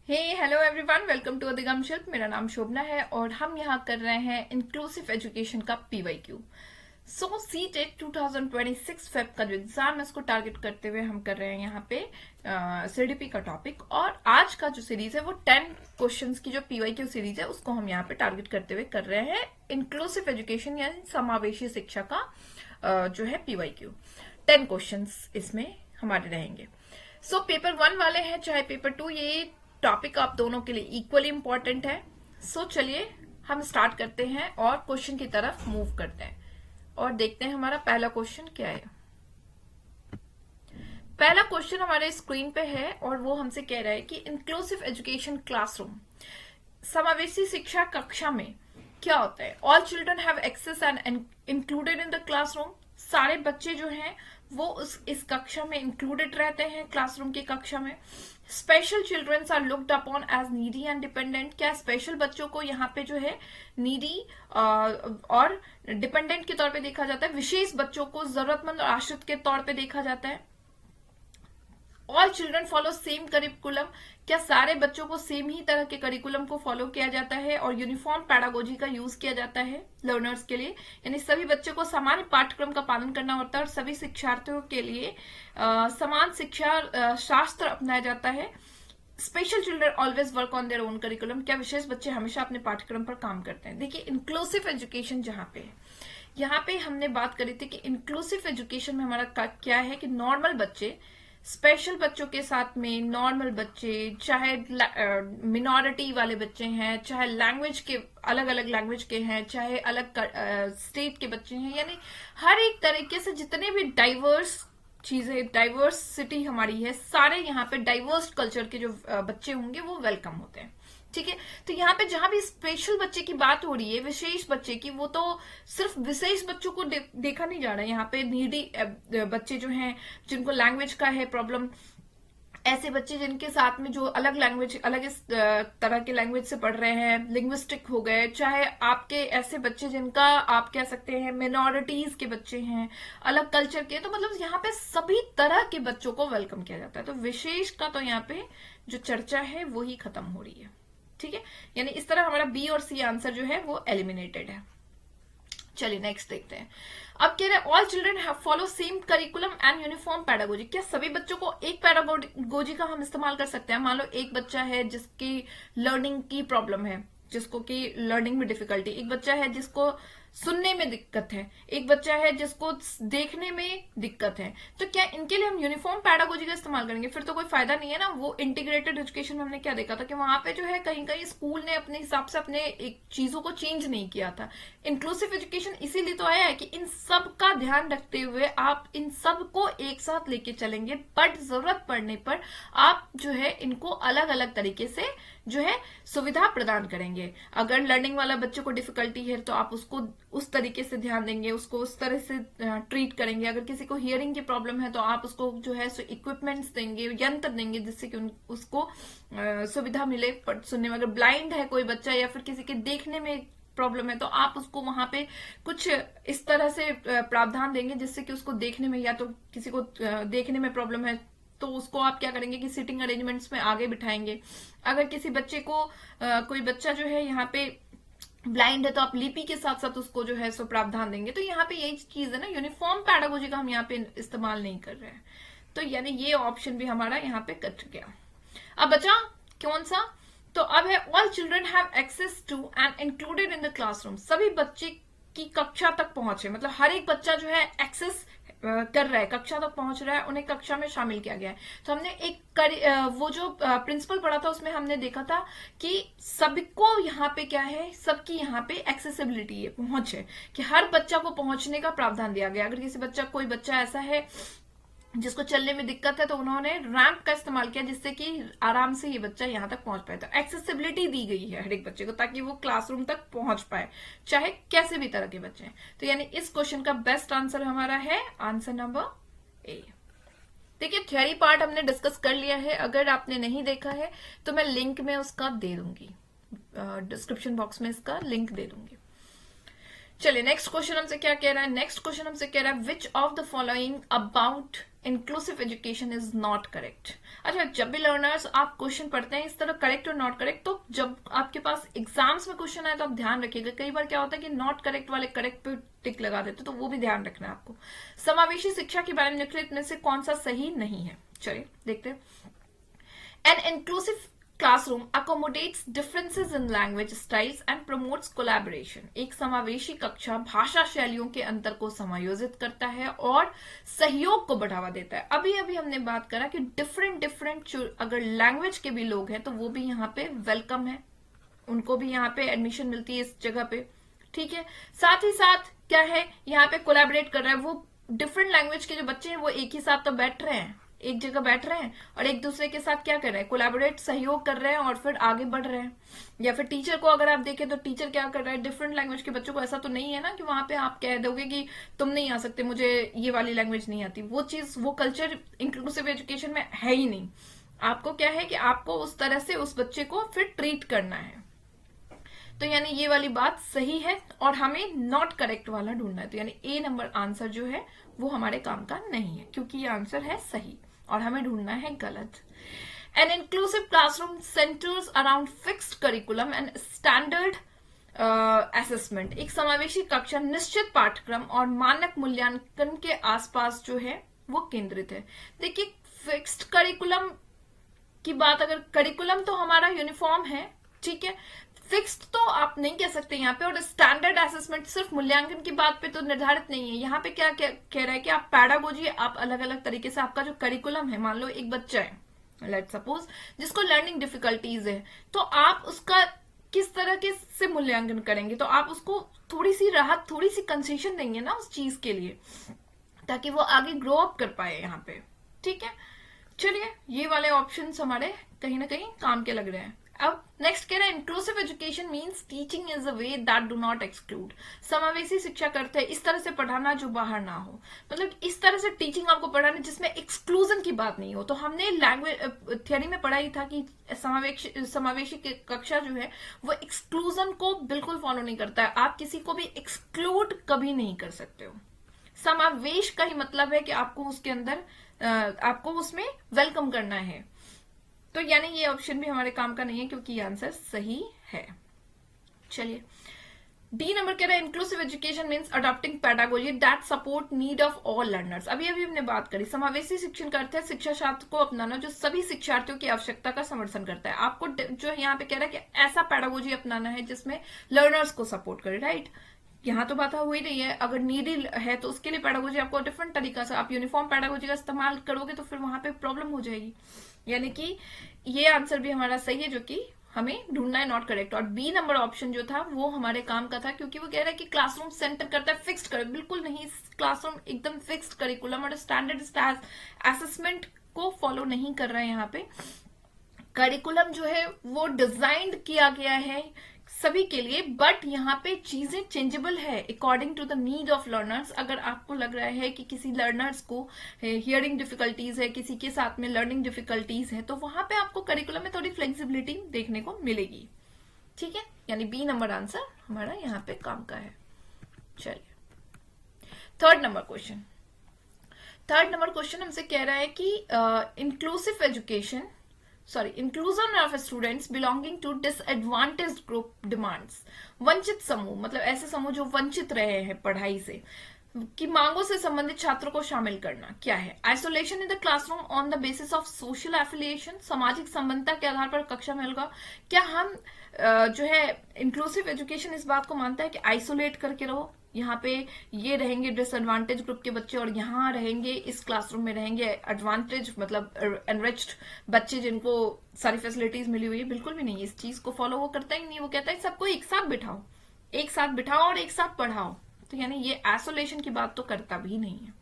Hey hello everyone, welcome to Adhigam Shilp. मेरा नाम शोभना है और हम यहाँ कर रहे हैं इंक्लूसिव एजुकेशन का पीवाईक्यू। सो सीटेट 2026 फेब का जो एग्जाम है उसको टारगेट करते हुए हम कर रहे हैं यहाँ पे सीडीपी का टॉपिक। और आज का जो सीरीज है वो 10 क्वेश्चंस की जो पीवाईक्यू सीरीज है उसको हम यहाँ पे टारगेट करते हुए कर रहे हैं इंक्लूसिव एजुकेशन यानी समावेशी शिक्षा का जो है पीवाईक्यू। 10 क्वेश्चंस इसमें हमारे रहेंगे। सो पेपर 1 वाले हैं चाहे पेपर 2, ये टॉपिक आप दोनों के लिए इक्वली इंपॉर्टेंट है। सो चलिए हम स्टार्ट करते हैं और क्वेश्चन की तरफ मूव करते हैं और देखते हैं हमारा पहला क्वेश्चन क्या है। पहला क्वेश्चन हमारे स्क्रीन पे है और वो हमसे कह रहा है कि इंक्लूसिव एजुकेशन क्लासरूम, समावेशी शिक्षा कक्षा में क्या होता है। All children have access and included in the classroom, सारे बच्चे जो हैं वो इस कक्षा में इंक्लूडेड रहते हैं, क्लासरूम की कक्षा में। Special childrens are looked upon as needy and dependent, क्या स्पेशल बच्चों को यहाँ पे जो है नीडी और डिपेंडेंट के तौर पे देखा जाता है, विशेष बच्चों को जरूरतमंद और आश्रित के तौर पे देखा जाता है। All children follow same curriculum, क्या सारे बच्चों को सेम ही तरह के करिकुलम को फॉलो किया जाता है और यूनिफॉर्म पैडागोजी का यूज किया जाता है लर्नर्स के लिए, यानी सभी बच्चों को समान पाठ्यक्रम का पालन करना होता है और सभी शिक्षार्थियों के लिए समान शिक्षा शास्त्र अपनाया जाता है। Special children always work on their own curriculum, क्या विशेष बच्चे हमेशा अपने पाठ्यक्रम पर काम करते हैं। देखिए इंक्लूसिव एजुकेशन जहां पे है, यहाँ पे हमने बात करी थी कि इंक्लूसिव एजुकेशन में हमारा क्या है कि नॉर्मल बच्चे स्पेशल बच्चों के साथ में नॉर्मल बच्चे, चाहे मिनॉरिटी वाले बच्चे हैं, चाहे लैंग्वेज के अलग अलग लैंग्वेज के हैं, चाहे अलग स्टेट के बच्चे हैं, यानी हर एक तरीके से जितने भी डाइवर्स चीजें, डाइवर्सिटी हमारी है, सारे यहाँ पे डाइवर्स कल्चर के जो बच्चे होंगे वो वेलकम होते हैं। ठीक है, तो यहाँ पे जहां भी स्पेशल बच्चे की बात हो रही है, विशेष बच्चे की, वो तो सिर्फ विशेष बच्चों को देखा नहीं जा रहा है। यहाँ पे नीडी बच्चे जो हैं, जिनको लैंग्वेज का है प्रॉब्लम, ऐसे बच्चे जिनके साथ में जो अलग लैंग्वेज, अलग इस तरह के लैंग्वेज से पढ़ रहे हैं, लिंग्विस्टिक हो गए, चाहे आपके ऐसे बच्चे जिनका आप कह सकते हैं मिनॉरिटीज के बच्चे हैं, अलग कल्चर के, तो मतलब यहाँ पे सभी तरह के बच्चों को वेलकम किया जाता है। तो विशेष का तो यहाँ पे जो चर्चा है वो ही खत्म हो रही है। ठीक है, यानी इस तरह हमारा बी और सी आंसर जो है वो एलिमिनेटेड है। चलिए नेक्स्ट देखते हैं। अब कह रहे हैं all children have follow same curriculum and uniform pedagogy, क्या सभी बच्चों को एक पैडागोजी का हम इस्तेमाल कर सकते हैं। मान लो एक बच्चा है जिसकी लर्निंग की प्रॉब्लम है, जिसको की लर्निंग में डिफिकल्टी, एक बच्चा है जिसको सुनने में दिक्कत है, एक बच्चा है जिसको देखने में दिक्कत है, तो क्या इनके लिए हम यूनिफॉर्म पैडागोजी का इस्तेमाल करेंगे? फिर तो कोई फायदा नहीं है ना। वो इंटीग्रेटेड एजुकेशन में हमने क्या देखा था कि वहां पे जो है कहीं कहीं स्कूल ने अपने हिसाब से अपने एक चीजों को चेंज नहीं किया था। इंक्लूसिव एजुकेशन इसीलिए तो आया है कि इन सब का ध्यान रखते हुए आप इन सब को एक साथ लेके चलेंगे, बट जरूरत पड़ने पर आप जो है इनको अलग अलग तरीके से जो है सुविधा प्रदान करेंगे। अगर लर्निंग वाला बच्चे को डिफिकल्टी है तो आप उसको उस तरीके से ध्यान देंगे, उसको उस तरह से ट्रीट करेंगे। अगर किसी को हियरिंग की प्रॉब्लम है तो आप उसको जो है सो इक्विपमेंट्स देंगे, यंत्र देंगे जिससे कि उसको सुविधा मिले सुनने में। अगर ब्लाइंड है कोई बच्चा या फिर किसी के देखने में प्रॉब्लम है तो आप उसको वहां पे कुछ इस तरह से प्रावधान देंगे जिससे कि उसको देखने में, या तो किसी को देखने में प्रॉब्लम है तो उसको आप क्या करेंगे कि सीटिंग अरेंजमेंट्स में आगे बिठाएंगे। अगर किसी बच्चे को कोई बच्चा जो है यहाँ पे ब्लाइंड है तो आप लिपि के साथ साथ उसको जो है सो प्रावधान देंगे। तो यहाँ पे यही चीज है ना, यूनिफॉर्म पैडागोजी का हम यहाँ पे इस्तेमाल नहीं कर रहे हैं। तो यानी ये ऑप्शन भी हमारा यहाँ पे कट गया। अब बचा कौन सा? तो अब है all children have access to and included in the classroom, सभी बच्चे की कक्षा तक पहुंचे, मतलब हर एक बच्चा जो है एक्सेस कर रहा है, कक्षा तक पहुंच रहा है, उन्हें कक्षा में शामिल किया गया है। तो हमने एक वो जो प्रिंसिपल पढ़ा था उसमें हमने देखा था कि सबको यहाँ पे क्या है, सबकी यहाँ पे एक्सेसिबिलिटी है, पहुंच है, कि हर बच्चा को पहुंचने का प्रावधान दिया गया। अगर किसी बच्चा, कोई बच्चा ऐसा है जिसको चलने में दिक्कत है तो उन्होंने रैंप का इस्तेमाल किया जिससे कि आराम से ये बच्चा यहां तक पहुंच पाए। तो एक्सेसिबिलिटी दी गई है हर एक बच्चे को ताकि वो क्लासरूम तक पहुंच पाए, चाहे कैसे भी तरह के बच्चे हैं। तो यानी इस क्वेश्चन का बेस्ट आंसर हमारा है आंसर नंबर ए। देखिए थ्योरी पार्ट हमने डिस्कस कर लिया है, अगर आपने नहीं देखा है तो मैं लिंक में उसका दे दूंगी, डिस्क्रिप्शन बॉक्स में इसका लिंक दे दूंगी। चलिए नेक्स्ट क्वेश्चन हमसे क्या कह रहा है, नेक्स्ट क्वेश्चन हमसे कह रहा है which of the following about inclusive education is not correct. अच्छा, जब भी लर्नर्स आप क्वेश्चन पढ़ते हैं इस तरह करेक्ट और नॉट करेक्ट, तो जब आपके पास एग्जाम्स में क्वेश्चन आए तो आप ध्यान रखिएगा, कई बार क्या होता है कि नॉट करेक्ट वाले करेक्ट पे टिक लगा देते, तो वो भी ध्यान रखना है आपको। समावेशी शिक्षा के बारे में निम्नलिखित में से कौन सा सही नहीं है, चलिए देखते हैं। An inclusive classroom accommodates differences in language styles and promotes collaboration. एक समावेशी कक्षा भाषा शैलियों के अंतर को समायोजित करता है और सहयोग को बढ़ावा देता है। अभी अभी हमने बात करा कि डिफरेंट अगर लैंग्वेज के भी लोग हैं तो वो भी यहाँ पे वेलकम है, उनको भी यहाँ पे एडमिशन मिलती है इस जगह पे, ठीक है। साथ ही साथ क्या है, यहाँ पे कोलैबोरेट कर रहा है, वो डिफरेंट लैंग्वेज के जो बच्चे हैं वो एक ही साथ तो बैठ रहे हैं, एक जगह बैठ रहे हैं और एक दूसरे के साथ क्या कर रहे हैं, कोलैबोरेट सहयोग कर रहे हैं और फिर आगे बढ़ रहे हैं। या फिर टीचर को अगर आप देखें तो टीचर क्या कर रहा है, डिफरेंट लैंग्वेज के बच्चों को, ऐसा तो नहीं है ना कि वहां पे आप कह दोगे कि तुम नहीं आ सकते, मुझे ये वाली लैंग्वेज नहीं आती, वो चीज वो कल्चर इंक्लूसिव एजुकेशन में है ही नहीं। आपको क्या है कि आपको उस तरह से उस बच्चे को फिर ट्रीट करना है। तो यानी ये वाली बात सही है और हमें नॉट करेक्ट वाला ढूंढना है, तो यानी ए नंबर आंसर जो है वो हमारे काम का नहीं है, क्योंकि ये आंसर है सही और हमें ढूंढना है गलत। An inclusive classroom centers around fixed curriculum and standard assessment. एक समावेशी कक्षा निश्चित पाठ्यक्रम और मानक मूल्यांकन के आसपास जो है वो केंद्रित है। देखिए फिक्स्ड करिकुलम की बात, अगर करिकुलम तो हमारा यूनिफॉर्म है, ठीक है, फिक्स्ड तो आप नहीं कह सकते यहाँ पे, और स्टैंडर्ड असेसमेंट सिर्फ मूल्यांकन की बात पे तो निर्धारित नहीं है। यहाँ पे क्या कह रहा है कि आप पैडागोजी, आप अलग अलग तरीके से आपका जो करिकुलम है, मान लो एक बच्चा है लेट्स सपोज जिसको लर्निंग डिफिकल्टीज है, तो आप उसका किस तरह के से मूल्यांकन करेंगे, तो आप उसको थोड़ी सी राहत, थोड़ी सी कंसेशन देंगे ना उस चीज के लिए, ताकि वो आगे ग्रो अप कर पाए यहाँ पे, ठीक है। चलिए ये वाले ऑप्शंस हमारे कहीं ना कहीं काम के लग रहे हैं। अब नेक्स्ट कह रहा है inclusive education means teaching is a way that do not exclude. समावेशी शिक्षा करते हैं इस तरह से पढ़ाना जो बाहर ना हो, मतलब इस तरह से टीचिंग आपको पढ़ाना जिसमें एक्सक्लूजन की बात नहीं हो। तो हमने लैंग्वेज थियरी में पढ़ा ही था कि समावेशी कक्षा जो है वो एक्सक्लूजन को बिल्कुल फॉलो नहीं करता है, आप किसी को भी एक्सक्लूड कभी नहीं कर सकते हो। समावेश का ही मतलब है कि आपको उसके अंदर आपको उसमें वेलकम करना है, तो यानी ये ऑप्शन भी हमारे काम का नहीं है क्योंकि ये आंसर सही है। चलिए डी नंबर कह रहा है inclusive education means adopting pedagogy that support need of all learners. अभी अभी हमने बात करी, समावेशी शिक्षण का अर्थ है शिक्षा शास्त्र को अपनाना जो सभी शिक्षार्थियों की आवश्यकता का समर्थन करता है। आपको जो यहाँ पे कह रहा है कि ऐसा पैडागोजी अपनाना है जिसमें लर्नर्स को सपोर्ट करे, राइट। यहाँ तो बात हो ही रही है, अगर नीडी है तो उसके लिए पैडागोजी आपको डिफरेंट तरीका से, आप यूनिफॉर्म पैडागोजी का इस्तेमाल करोगे तो फिर वहां पे प्रॉब्लम हो जाएगी। यानी कि ये आंसर भी हमारा सही है जो कि हमें ढूंढना है नॉट करेक्ट। और बी नंबर ऑप्शन जो था वो हमारे काम का था, क्योंकि वो कह रहा है कि क्लासरूम सेंटर करता है फिक्स्ड कर, बिल्कुल नहीं, क्लासरूम एकदम फिक्स्ड करिकुलम और स्टैंडर्ड असेसमेंट को फॉलो नहीं कर रहा है। यहाँ पे करिकुलम जो है वो डिजाइन किया गया है सभी के लिए, बट यहाँ पे चीजें चेंजेबल है according to the need of learners. अगर आपको लग रहा है कि किसी लर्नर्स को हियरिंग डिफिकल्टीज है, किसी के साथ में लर्निंग डिफिकल्टीज है, तो वहां पे आपको करिकुलम में थोड़ी फ्लेक्सिबिलिटी देखने को मिलेगी, ठीक है। यानी बी नंबर आंसर हमारा यहाँ पे काम का है। चलिए थर्ड नंबर क्वेश्चन हमसे कह रहा है कि inclusive education inclusion of students belonging to disadvantaged group demands। वंचित समूह मतलब ऐसे समूह जो वंचित रहे हैं पढ़ाई से की मांगों से संबंधित छात्रों को शामिल करना क्या है। Isolation in the classroom on the basis of social affiliation, सामाजिक संबंधता के आधार पर कक्षा में होगा। क्या हम जो है इंक्लूसिव एजुकेशन इस बात को मानता है कि आइसोलेट करके रहो, यहाँ पे ये रहेंगे डिसएडवांटेज ग्रुप के बच्चे और यहाँ रहेंगे इस क्लासरूम में रहेंगे एडवांटेज मतलब एनरिच्ड बच्चे जिनको सारी फैसिलिटीज मिली हुई है। बिल्कुल भी नहीं, इस चीज को फॉलो वो करता ही नहीं। वो कहता है सबको एक साथ बिठाओ और एक साथ पढ़ाओ, तो यानी ये आइसोलेशन की बात तो करता भी नहीं है,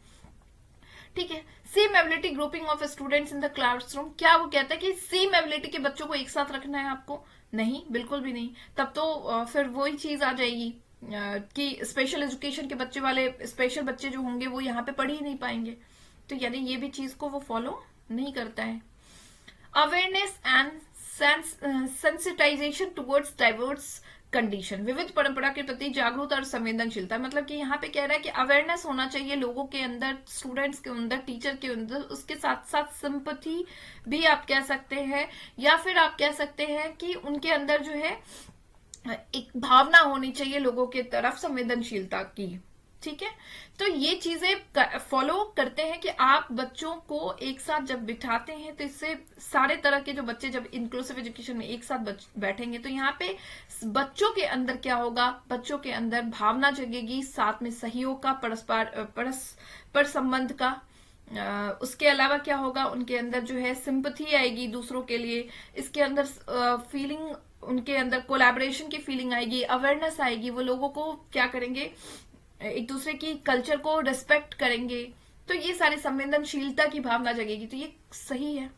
ठीक है। Same ability grouping of students in the classroom, क्या वो कहता है कि सेम एबिलिटी के बच्चों को एक साथ रखना है आपको? नहीं, बिल्कुल भी नहीं। तब तो फिर वही चीज आ जाएगी कि स्पेशल एजुकेशन के बच्चे वाले स्पेशल बच्चे जो होंगे वो यहाँ पे पढ़ ही नहीं पाएंगे, तो यानी ये भी चीज को वो फॉलो नहीं करता है। Awareness and sensitization towards diverse condition. विविध परंपरा के प्रति जागरूकता और संवेदनशीलता, मतलब कि यहाँ पे कह रहा है कि अवेयरनेस होना चाहिए लोगों के अंदर, स्टूडेंट्स के अंदर, टीचर के अंदर, उसके साथ साथ सिंपैथी भी आप कह सकते हैं, या फिर आप कह सकते हैं कि उनके अंदर जो है एक भावना होनी चाहिए लोगों के तरफ, संवेदनशीलता की। ठीक है, तो ये चीजें फॉलो करते हैं कि आप बच्चों को एक साथ जब बिठाते हैं तो इससे सारे तरह के जो बच्चे जब इंक्लूसिव एजुकेशन में एक साथ बैठेंगे तो यहाँ पे बच्चों के अंदर क्या होगा, बच्चों के अंदर भावना जगेगी, साथ में सहयोग का, परस्पर संबंध का। उसके अलावा क्या होगा, उनके अंदर जो है सिंपैथी आएगी दूसरों के लिए, इसके अंदर फीलिंग, उनके अंदर कोलैबोरेशन की फीलिंग आएगी, अवेयरनेस आएगी, वो लोगों को क्या करेंगे, एक दूसरे की कल्चर को रिस्पेक्ट करेंगे, तो ये सारी संवेदनशीलता की भावना जगेगी, तो ये सही है।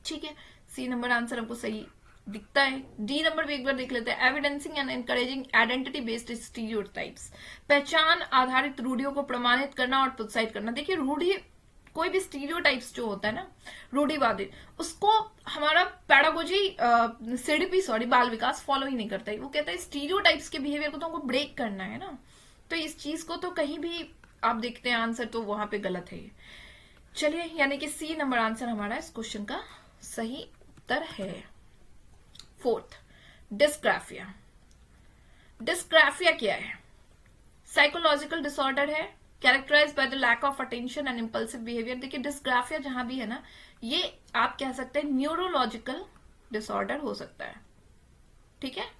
ठीक है, सी नंबर आंसर हमको सही दिखता है। डी नंबर भी एक बार देख लेते हैं, evidencing and encouraging identity based stereotypes, पहचान आधारित रूढ़ियों को प्रमाणित करना और प्रोत्साहित करना। देखिए रूढ़ी, कोई भी स्टीरियोटाइप्स जो होता है ना, रूढ़िवादी, उसको हमारा पैडागोजी सीडीपी बाल विकास फॉलो ही नहीं करता है। वो कहता है स्टीरियोटाइप्स के बिहेवियर को तो हमको ब्रेक करना है ना, तो इस चीज को तो कहीं भी आप देखते हैं आंसर तो वहां पे गलत है। चलिए, यानी कि सी नंबर आंसर हमारा इस क्वेश्चन का सही उत्तर है। Fourth, dysgraphia. डिस्ग्राफिया क्या है? साइकोलॉजिकल डिसऑर्डर है, characterize by the lack of attention and impulsive behaviour. देखिए डिस्ग्राफिया जहां भी है ना, ये आप कह सकते हैं न्यूरोलॉजिकल डिसऑर्डर हो सकता है। ठीक है,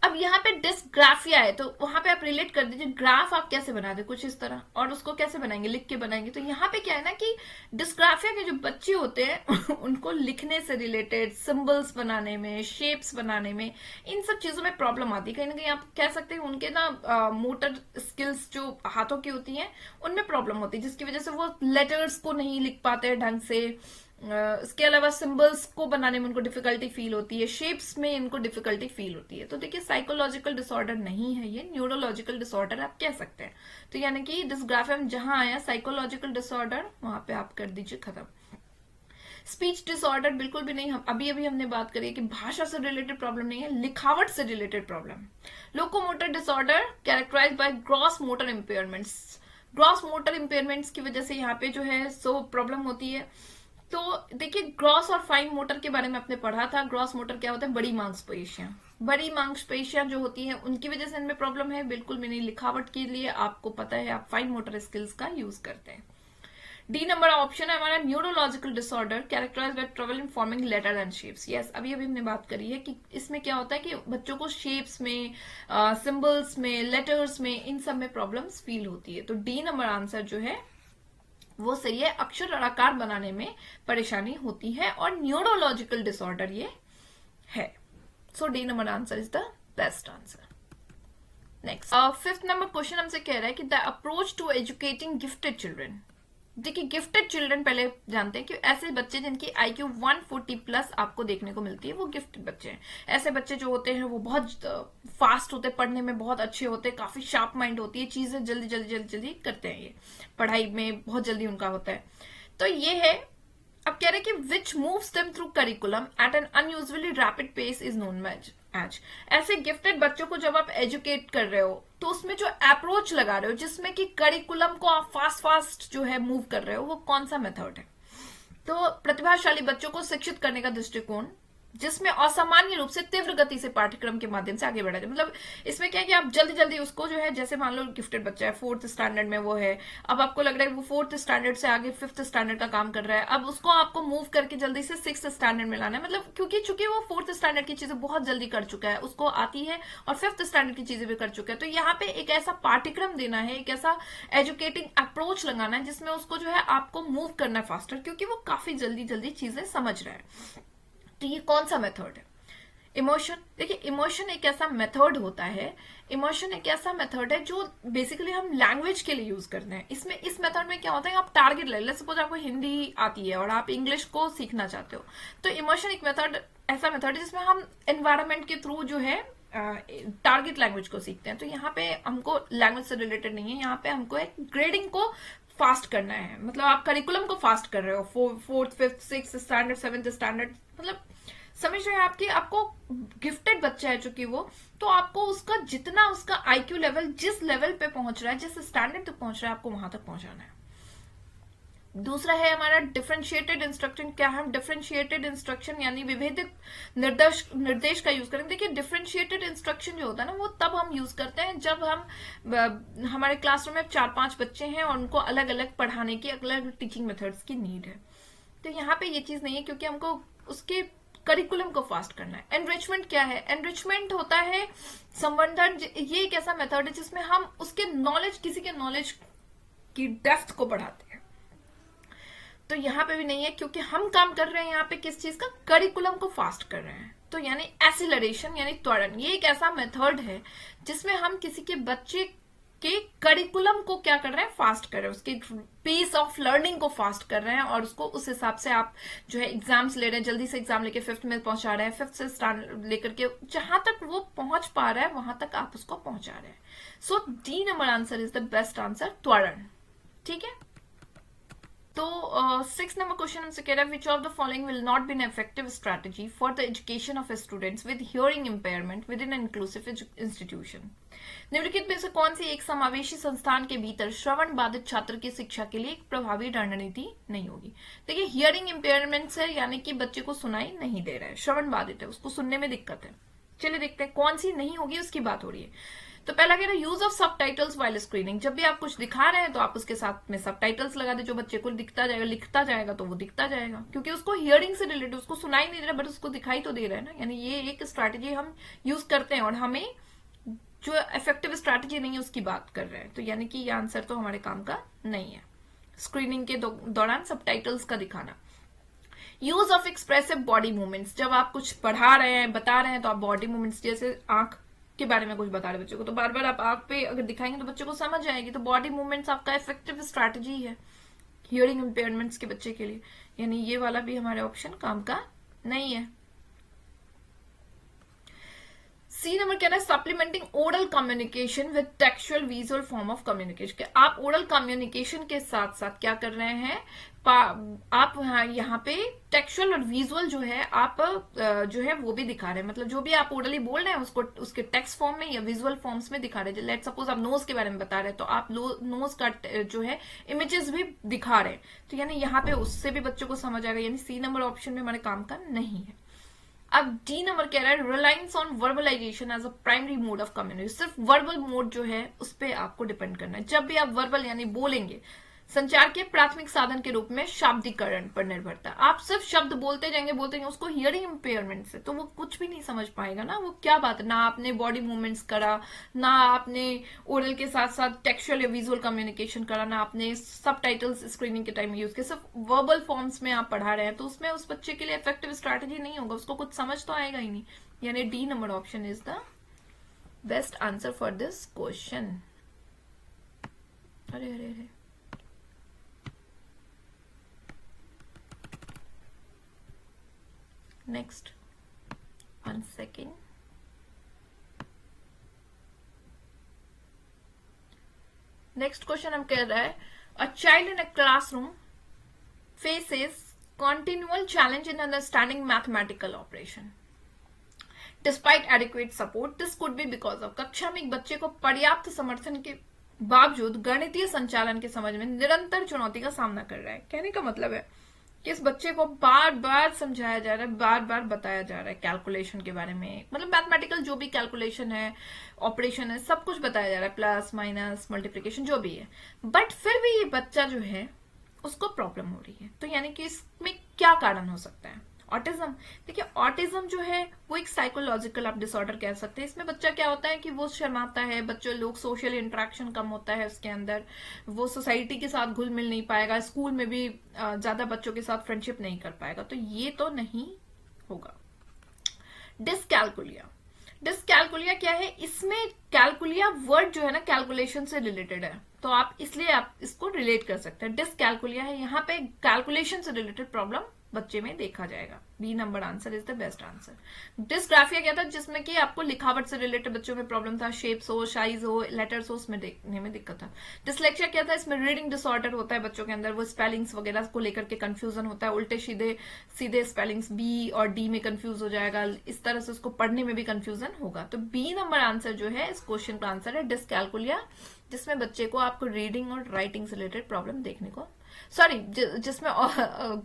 अब यहाँ पे डिस्ग्राफिया है तो वहां पे आप रिलेट कर दीजिए, ग्राफ आप कैसे बना दे कुछ इस तरह, और उसको कैसे बनाएंगे, लिख के बनाएंगे। तो यहाँ पे क्या है ना कि डिस्ग्राफिया के जो बच्चे होते हैं उनको लिखने से रिलेटेड, सिंबल्स बनाने में, शेप्स बनाने में, इन सब चीजों में प्रॉब्लम आती है। कहीं ना कहीं आप कह सकते हैं उनके ना मोटर स्किल्स जो हाथों की होती हैं उनमें प्रॉब्लम होती है, जिसकी वजह से वो लेटर्स को नहीं लिख पाते हैं ढंग से। इसके अलावा सिंबल्स को बनाने में उनको डिफिकल्टी फील होती है, शेप्स में इनको डिफिकल्टी फील होती है। तो देखिए साइकोलॉजिकल डिसऑर्डर नहीं है ये, न्यूरोलॉजिकल डिसऑर्डर आप कह सकते हैं। तो यानी कि डिस्ग्राफिया में जहां आया साइकोलॉजिकल डिसऑर्डर, वहां पे आप कर दीजिए खत्म। स्पीच डिसऑर्डर बिल्कुल भी नहीं, हम अभी हमने बात करी है कि भाषा से रिलेटेड प्रॉब्लम नहीं है, लिखावट से related problem. Locomotor disorder characterized by gross motor impairments. Gross motor impairments की वजह से यहाँ पे जो है सो प्रॉब्लम होती है। तो देखिए ग्रॉस और फाइन मोटर के बारे में आपने पढ़ा था। ग्रॉस मोटर क्या होता है? बड़ी मांसपेशियां, बड़ी मांसपेशियां जो होती हैं उनकी वजह से इनमें प्रॉब्लम है, बिल्कुल भी नहीं। लिखावट के लिए आपको पता है आप फाइन मोटर स्किल्स का यूज करते हैं। डी नंबर ऑप्शन है हमारा, neurological disorder characterized by trouble in forming letter and shapes. Yes, अभी हमने बात करी है कि इसमें क्या होता है कि बच्चों को शेप्स में, सिंबल्स में, लेटर्स में, इन सब में प्रॉब्लम्स फील होती है। तो डी नंबर आंसर जो है वो सही है, अक्षर और आकार बनाने में परेशानी होती है और न्यूरोलॉजिकल डिसऑर्डर ये है। So D number answer is the best answer. Next, fifth number question हमसे कह रहा है कि the approach to educating gifted children. देखिए गिफ्टेड चिल्ड्रन पहले जानते हैं कि ऐसे बच्चे जिनकी IQ 140 प्लस आपको देखने को मिलती है वो गिफ्टेड बच्चे हैं। ऐसे बच्चे जो होते हैं वो बहुत फास्ट होते हैं, पढ़ने में बहुत अच्छे होते हैं, काफी शार्प माइंड होती है, चीजें जल्दी जल्दी जल्दी जल्दी करते हैं, ये पढ़ाई में बहुत जल्दी उनका होता है। तो ये है, अब कह रहे हैं कि which moves them through curriculum at an unusually rapid pace is known as. ऐसे गिफ्टेड बच्चों को जब आप एजुकेट कर रहे हो तो उसमें जो अप्रोच लगा रहे हो जिसमें कि करिकुलम को आप फास्ट जो है मूव कर रहे हो, वो कौन सा मेथड है? तो प्रतिभाशाली बच्चों को शिक्षित करने का दृष्टिकोण जिसमें असामान्य रूप से तीव्र गति से पाठ्यक्रम के माध्यम से आगे बढ़ा जाए। मतलब इसमें क्या है कि आप जल्दी जल्दी उसको जो है, जैसे मान लो गिफ्टेड बच्चा है, 4th स्टैंडर्ड में वो है, अब आपको लग रहा है वो 4th स्टैंडर्ड से आगे 5th स्टैंडर्ड का काम कर रहा है, अब उसको आपको मूव करके जल्दी से 6th स्टैंडर्ड में लाना है। मतलब क्योंकि चूंकि वो 4th स्टैंडर्ड की चीजें बहुत जल्दी कर चुका है, उसको आती है, और 5th स्टैंडर्ड की चीजें भी कर चुका है। तो यहाँ पे एक ऐसा पाठ्यक्रम देना है, एक ऐसा एजुकेटिंग अप्रोच लगाना है जिसमें उसको जो है आपको मूव करना है फास्टर, क्योंकि वो काफी जल्दी जल्दी चीजें समझ रहा है। तो ये कौन सा मेथड है? इमोशन। देखिए इमोशन एक ऐसा मेथड होता है, इमोशन एक ऐसा मेथड है जो बेसिकली हम लैंग्वेज के लिए यूज करते हैं। इसमें इस मेथड में क्या होता है, आप टारगेट ले लें, सपोज आपको हिंदी आती है और आप इंग्लिश को सीखना चाहते हो, तो इमोशन एक मेथड, ऐसा मेथड है जिसमें हम एनवायरमेंट के थ्रू जो है टारगेट लैंग्वेज को सीखते हैं। तो यहाँ पे हमको लैंग्वेज से रिलेटेड नहीं है, यहाँ पे हमको एक ग्रेडिंग को फास्ट करना है। मतलब आप करिकुलम को फास्ट कर रहे हो, 4th 5th 6th standard 7th standard, मतलब समझ रहे हैं आपकी, आपको गिफ्टेड बच्चा है चूंकि वो, तो आपको उसका जितना उसका आईक्यू लेवल जिस लेवल पे पहुंच रहा है, जिस स्टैंडर्ड तक पहुंच रहा है, आपको वहां तक पहुंचाना है। दूसरा है हमारा डिफरेंशिएटेड इंस्ट्रक्शन। क्या है डिफरेंशिएटेड इंस्ट्रक्शन, यानी विभेदित निर्देश का यूज करेंगे। देखिए डिफरेंशिएटेड इंस्ट्रक्शन जो होता है ना, वो तब हम यूज करते हैं जब हम हमारे क्लासरूम में 4-5 बच्चे हैं और उनको अलग अलग पढ़ाने की, अलग अलग टीचिंग मेथड्स की नीड है। तो यहाँ पे ये चीज नहीं है, क्योंकि हमको उसके करिकुलम को फास्ट करना है। एनरिचमेंट क्या है? एनरिचमेंट होता है संवर्धन। ये एक ऐसा मेथड है जिसमें हम उसके नॉलेज, किसी के नॉलेज की डेप्थ को बढ़ाते हैं। तो यहाँ पे भी नहीं है, क्योंकि हम काम कर रहे हैं यहाँ पे किस चीज का, करिकुलम को फास्ट कर रहे हैं। तो यानी एसिलरेशन यानी त्वरण, ये एक ऐसा मेथड है जिसमें हम किसी के बच्चे के करिकुलम को क्या कर रहे हैं, फास्ट कर रहे हैं, उसके पेस ऑफ लर्निंग को फास्ट कर रहे हैं, और उसको उस हिसाब से आप जो है एग्जाम्स ले रहे हैं, जल्दी से एग्जाम लेके 5th में पहुंचा रहे हैं, 5th से स्टार्ट लेकर के जहां तक वो पहुंच पा रहा है वहां तक आप उसको पहुंचा रहे हैं। So D number answer is the best answer, त्वरण। ठीक है। तो 6 नंबर क्वेश्चन हमसे कह रहा है which of the following will not be an effective strategy for the education of students with hearing impairment with in inclusive institution. निम्नलिखित में से कौन सी एक समावेशी संस्थान के भीतर श्रवण बाधित छात्र की शिक्षा के लिए एक प्रभावी रणनीति नहीं होगी। देखिए हियरिंग इम्पेयरमेंट से यानी कि बच्चे को सुनाई नहीं दे रहा है, श्रवण बाधित है, उसको सुनने में दिक्कत है। चलिए देखते हैं कौन सी नहीं होगी, उसकी बात हो रही है। तो पहला कह रहा है use of subtitles while screening. जब भी आप कुछ दिखा रहे हैं तो आप उसके साथ में सबटाइटल्स लगा दे, जो बच्चे को दिखता जाएगा, लिखता जाएगा तो वो दिखता जाएगा, क्योंकि उसको हियरिंग से रिलेटेड, उसको सुनाई नहीं दे रहा बट उसको दिखाई तो दे रहा है ना। यानी ये एक स्ट्रैटेजी हम यूज करते हैं, और हमें जो इफेक्टिव स्ट्रैटेजी नहीं है उसकी बात कर रहे हैं। तो यानी कि ये आंसर तो हमारे काम का नहीं है। स्क्रीनिंग के दौरान सबटाइटल्स का दिखाना। Use of expressive body movements. जब आप कुछ पढ़ा रहे हैं, बता रहे हैं, तो आप बॉडी मूवमेंट्स, जैसे आंख के बारे में कुछ बता रहे बच्चों को, तो बार बार आप आंख पे अगर दिखाएंगे तो बच्चों को समझ आएगी। तो बॉडी मूवमेंट्स आपका इफेक्टिव स्ट्रैटेजी है हियरिंग इम्पेयरमेंट्स के बच्चे के लिए। यानी ये वाला भी हमारे ऑप्शन काम का नहीं है। सी नंबर कहना है supplementing oral communication with textual visual form of communication. आप ओरल कम्युनिकेशन के साथ साथ क्या कर रहे हैं, आप यहाँ पे टेक्सचुअल और विजुअल जो है आप जो है वो भी दिखा रहे हैं। मतलब जो भी आप ओरली बोल रहे हैं उसको उसके टेक्स्ट फॉर्म में या विजुअल फॉर्म्स में दिखा रहे हैं। लेट सपोज आप नोज के बारे में बता रहे हैं तो आप नोज का जो है इमेजेस भी दिखा रहे हैं। तो यानी यहाँ पे उससे भी बच्चों को समझ आएगा। यानी सी नंबर ऑप्शन में हमारे काम का नहीं है। अब डी नंबर कह रहा है reliance on verbalization as a primary mode of communication. सिर्फ वर्बल मोड जो है उस पर आपको डिपेंड करना है। जब भी आप वर्बल यानी बोलेंगे, संचार के प्राथमिक साधन के रूप में शाब्दिकरण पर निर्भरता। आप सिर्फ शब्द बोलते जाएंगे, उसको हियरिंग इम्पेयरमेंट से, तो वो कुछ भी नहीं समझ पाएगा ना। वो क्या बात है, ना आपने बॉडी मूवमेंट्स करा, ना आपने ओरल के साथ साथ टेक्सचुअल या विजुअल कम्युनिकेशन करा, ना आपने सबटाइटल्स स्क्रीनिंग के टाइम में यूज किया, सिर्फ वर्बल फॉर्म्स में आप पढ़ा रहे हैं। तो उसमें उस बच्चे के लिए इफेक्टिव स्ट्रैटेजी नहीं होगा, उसको कुछ समझ तो आएगा ही नहीं। यानी D number option is the best answer for this question. अरे अरे अरे, next 1 second. नेक्स्ट क्वेश्चन हम कह रहा है a child in a classroom faces continual challenge in understanding mathematical operation despite adequate support. This could be because of कक्षा में एक बच्चे को पर्याप्त समर्थन के बावजूद गणितीय संचालन के समझ में निरंतर चुनौती का सामना कर रहा है। कहने का मतलब है कि इस बच्चे को बार बार समझाया जा रहा है, बार बार बताया जा रहा है कैलकुलेशन के बारे में, मतलब मैथमेटिकल जो भी कैलकुलेशन है, ऑपरेशन है, सब कुछ बताया जा रहा है, प्लस माइनस मल्टीप्लिकेशन जो भी है, बट फिर भी ये बच्चा जो है उसको प्रॉब्लम हो रही है। तो यानी कि इसमें क्या कारण हो सकता है? ऑटिज्म। देखिए ऑटिज्म जो है वो एक साइकोलॉजिकल आप डिसऑर्डर कह सकते हैं। इसमें बच्चा क्या होता है कि वो शर्माता है, बच्चों लोग सोशल इंटरेक्शन कम होता है उसके अंदर, वो सोसाइटी के साथ घुल मिल नहीं पाएगा, स्कूल में भी ज्यादा बच्चों के साथ फ्रेंडशिप नहीं कर पाएगा। तो ये तो नहीं होगा। डिसकैलकुलिया। डिसकैलकुलिया क्या है? इसमें कैलकुलिया वर्ड जो है ना कैलकुलेशन से रिलेटेड है, तो आप इसलिए आप इसको रिलेट कर सकते हैं। डिसकैलकुलिया है, यहाँ पे कैलकुलेशन से रिलेटेड प्रॉब्लम बच्चे में देखा जाएगा। B number answer is the best answer. Dysgraphia क्या था, जिसमें कि आपको लिखावट से रिलेटेड बच्चों में प्रॉब्लम था, शेप्स हो, साइज हो, लेटर्स हो, उसमें देखने में दिक्कत था। डिसलेक्सिया क्या था, इसमें रीडिंग डिसऑर्डर होता है बच्चों के अंदर, वो स्पेलिंग्स वगैरह को लेकर के कंफ्यूजन होता है, उल्टे सीधे सीधे स्पेलिंग्स बी और डी में कंफ्यूज हो जाएगा, इस तरह से उसको पढ़ने में भी कंफ्यूजन होगा। तो बी नंबर आंसर जो है इस क्वेश्चन का आंसर है डिसकैलकुलिया, जिसमें बच्चे को आपको रीडिंग और राइटिंग से रिलेटेड प्रॉब्लम देखने को, सॉरी जिसमें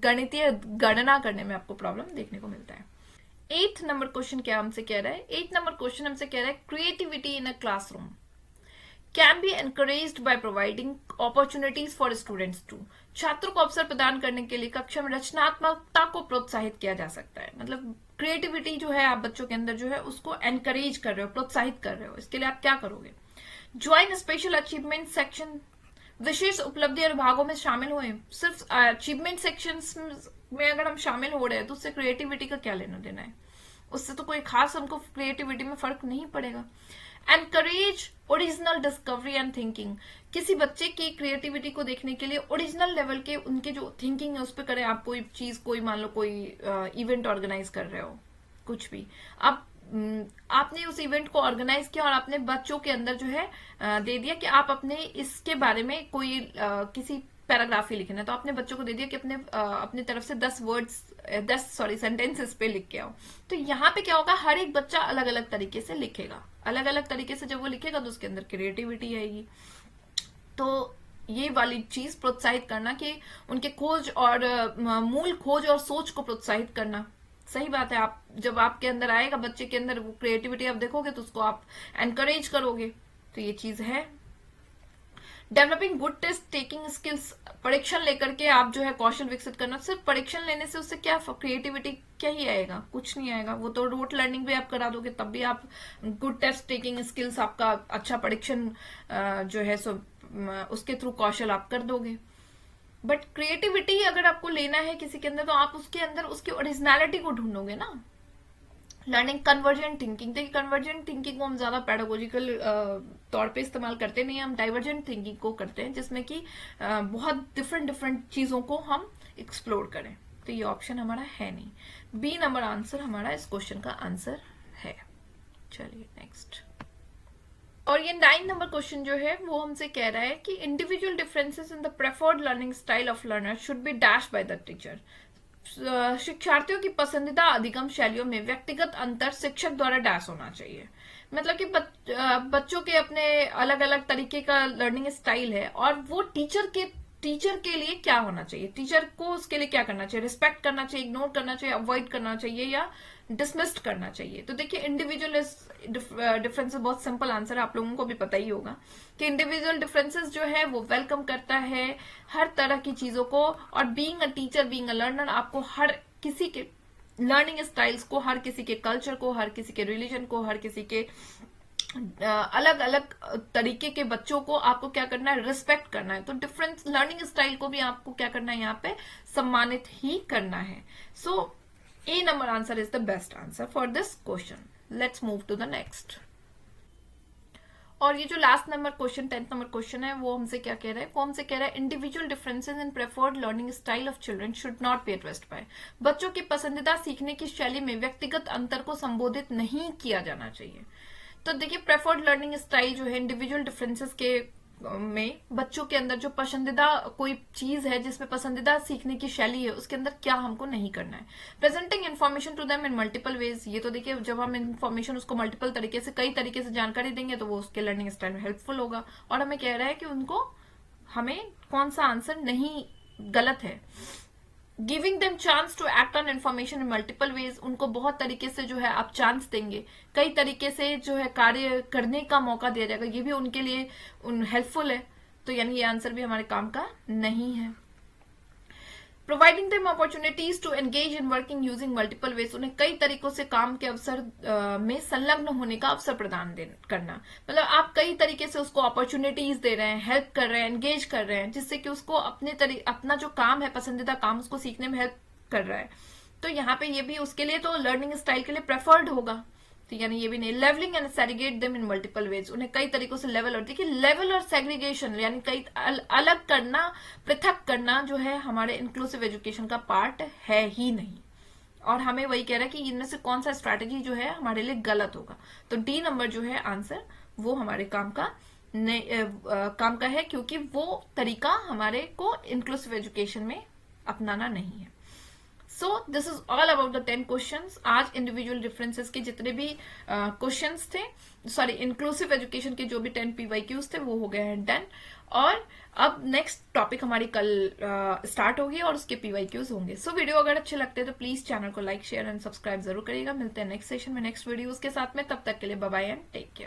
गणितीय गणना करने में आपको प्रॉब्लम देखने को मिलता है। 8th नंबर क्वेश्चन क्या हमसे कह रहा है, 8th नंबर क्वेश्चन हमसे कह रहा है creativity in a classroom can be encouraged by providing opportunities for students to. छात्रों को अवसर प्रदान करने के लिए कक्षा में रचनात्मकता को प्रोत्साहित किया जा सकता है। मतलब क्रिएटिविटी जो है आप बच्चों के अंदर जो है उसको एनकरेज कर रहे हो, प्रोत्साहित कर रहे हो, इसके लिए आप क्या करोगे? ज्वाइन स्पेशल अचीवमेंट सेक्शन, विशेष उपलब्धि और विभागों में शामिल हुए। सिर्फ अचीवमेंट सेक्शंस में अगर हम शामिल हो रहे हैं तो उससे क्रिएटिविटी का क्या लेना देना है? उससे तो कोई खास हमको क्रिएटिविटी में फर्क नहीं पड़ेगा। Encourage original discovery and thinking, किसी बच्चे की क्रिएटिविटी को देखने के लिए ओरिजिनल लेवल के उनके जो थिंकिंग है उस पर करें। आप कोई चीज, कोई मान लो कोई इवेंट ऑर्गेनाइज कर रहे हो, कुछ भी, आप आपने उस इवेंट को ऑर्गेनाइज किया और आपने बच्चों के अंदर जो है दे दिया कि आप अपने इसके बारे में कोई किसी पैराग्राफ ही लिखना है, तो आपने बच्चों को दे दिया कि अपने तरफ से 10 सेंटेंसेस पे लिख के आओ। तो यहाँ पे क्या होगा, हर एक बच्चा अलग अलग तरीके से लिखेगा, अलग अलग तरीके से जब वो लिखेगा तो उसके अंदर क्रिएटिविटी आएगी। तो ये वाली चीज प्रोत्साहित करना कि उनके खोज और मूल खोज और सोच को प्रोत्साहित करना, सही बात है। आप जब आपके अंदर आएगा, बच्चे के अंदर वो क्रिएटिविटी आप देखोगे तो उसको आप एनकरेज करोगे, तो ये चीज है। Developing good test taking skills, परीक्षण लेकर के आप जो है कौशल विकसित करना। सिर्फ परीक्षण लेने से उससे क्या क्रिएटिविटी क्या ही आएगा? कुछ नहीं आएगा। वो तो रोट लर्निंग भी आप करा दोगे तब भी आप गुड टेस्ट टेकिंग स्किल्स, आपका अच्छा परीक्षण जो है सो उसके थ्रू कौशल आप कर दोगे। बट क्रिएटिविटी अगर आपको लेना है किसी के अंदर तो आप उसके अंदर उसकी ओरिजिनलिटी को ढूंढोगे ना। लर्निंग कन्वर्जेंट थिंकिंग, देखिए कन्वर्जेंट थिंकिंग को हम ज्यादा पेडागोजिकल तौर पे इस्तेमाल करते नहीं, हम डाइवर्जेंट थिंकिंग को करते हैं, जिसमें कि बहुत डिफरेंट चीजों को हम एक्सप्लोर करें। तो ये ऑप्शन हमारा है नहीं, बी नंबर आंसर हमारा इस क्वेश्चन का आंसर है। चलिए नेक्स्ट। और ये 9 नंबर क्वेश्चन जो है वो हमसे कह रहा है कि individual differences in the preferred learning style of learner should be dash by the teacher. शिक्षार्थियों की पसंदीदा अधिगम शैलियों में व्यक्तिगत अंतर शिक्षक द्वारा डैश होना चाहिए। मतलब कि बच्चों के अपने अलग अलग तरीके का लर्निंग स्टाइल है और वो टीचर के लिए क्या होना चाहिए, टीचर को उसके लिए क्या करना चाहिए, रिस्पेक्ट करना चाहिए, इग्नोर करना चाहिए, अवॉइड करना चाहिए या डिसमिस्ड करना चाहिए। तो देखिए इंडिविजुअल डिफरेंसेस, बहुत सिंपल आंसर, आप लोगों को भी पता ही होगा कि इंडिविजुअल डिफरेंसेस जो है वो वेलकम करता है हर तरह की चीजों को। और being a teacher, being a learner, आपको हर किसी के लर्निंग स्टाइल्स को, हर किसी के कल्चर को, हर किसी के रिलीजन को, हर किसी के अलग अलग तरीके के बच्चों को आपको क्या करना है, रिस्पेक्ट करना है। तो डिफरेंट लर्निंग स्टाइल को भी आपको क्या करना है, यहाँ पे सम्मानित ही करना है। So A number answer is the best answer for this question. Let's move to the next. और ये जो last number question 10th number question है वो हमसे क्या कह रहा है, वो हमसे कह रहा है individual differences in preferred learning style of children should not be addressed by. बच्चों की पसंदीदा सीखने की शैली में व्यक्तिगत अंतर को संबोधित नहीं किया जाना चाहिए। तो देखिए प्रेफर्ड लर्निंग स्टाइल जो है इंडिविजुअल डिफरेंसेस के में बच्चों के अंदर जो पसंदीदा कोई चीज है, जिसमें पसंदीदा सीखने की शैली है, उसके अंदर क्या हमको नहीं करना है। Presenting information to them in multiple ways, ये तो देखिए जब हम इन्फॉर्मेशन उसको मल्टीपल तरीके से, कई तरीके से जानकारी देंगे तो वो उसके लर्निंग स्टाइल में हेल्पफुल होगा। और हमें कह रहा है कि उनको, हमें कौन सा आंसर नहीं गलत है। Giving them chance to act on information in multiple ways, उनको बहुत तरीके से जो है आप चांस देंगे, कई तरीके से जो है कार्य करने का मौका दिया जाएगा, ये भी उनके लिए हेल्पफुल है। तो यानी ये आंसर भी हमारे काम का नहीं है। Providing them opportunities to engage in working using multiple ways, उन्हें कई तरीकों से काम के अवसर में संलग्न होने का अवसर प्रदान करना। मतलब आप कई तरीके से उसको अपॉर्चुनिटीज दे रहे हैं, हेल्प कर रहे हैं, एंगेज कर रहे हैं, जिससे कि उसको अपना जो काम है, पसंदीदा काम, उसको सीखने में हेल्प कर रहा है। तो यहाँ पे ये भी उसके लिए तो लर्निंग स्टाइल के लिए प्रेफर्ड होगा। तो यानी ये भी नहीं। Levelling and segregate them in multiple ways, उन्हें कई तरीकों से लेवल, और देखिए लेवल और सेग्रीगेशन यानी कई अलग करना, पृथक करना जो है हमारे इंक्लूसिव एजुकेशन का पार्ट है ही नहीं। और हमें वही कह रहा है कि इनमें से कौन सा स्ट्रैटेजी जो है हमारे लिए गलत होगा। तो डी नंबर जो है आंसर वो हमारे काम का है, क्योंकि वो तरीका हमारे को इंक्लूसिव एजुकेशन में अपनाना नहीं है। So this is all about the 10 questions. आज इंडिविजुअल डिफरेंसेस के जितने भी क्वेश्चंस थे, सॉरी इंक्लूसिव एजुकेशन के जो भी 10 PYQs थे वो हो गए हैं डन। और अब नेक्स्ट टॉपिक हमारी कल स्टार्ट होगी और उसके PYQs होंगे। सो वीडियो अगर अच्छे लगते हैं तो प्लीज चैनल को लाइक शेयर एंड सब्सक्राइब जरूर करिएगा। मिलते हैं नेक्स्ट सेशन में नेक्स्ट वीडियोज के साथ में, तब तक के लिए bye bye and take care.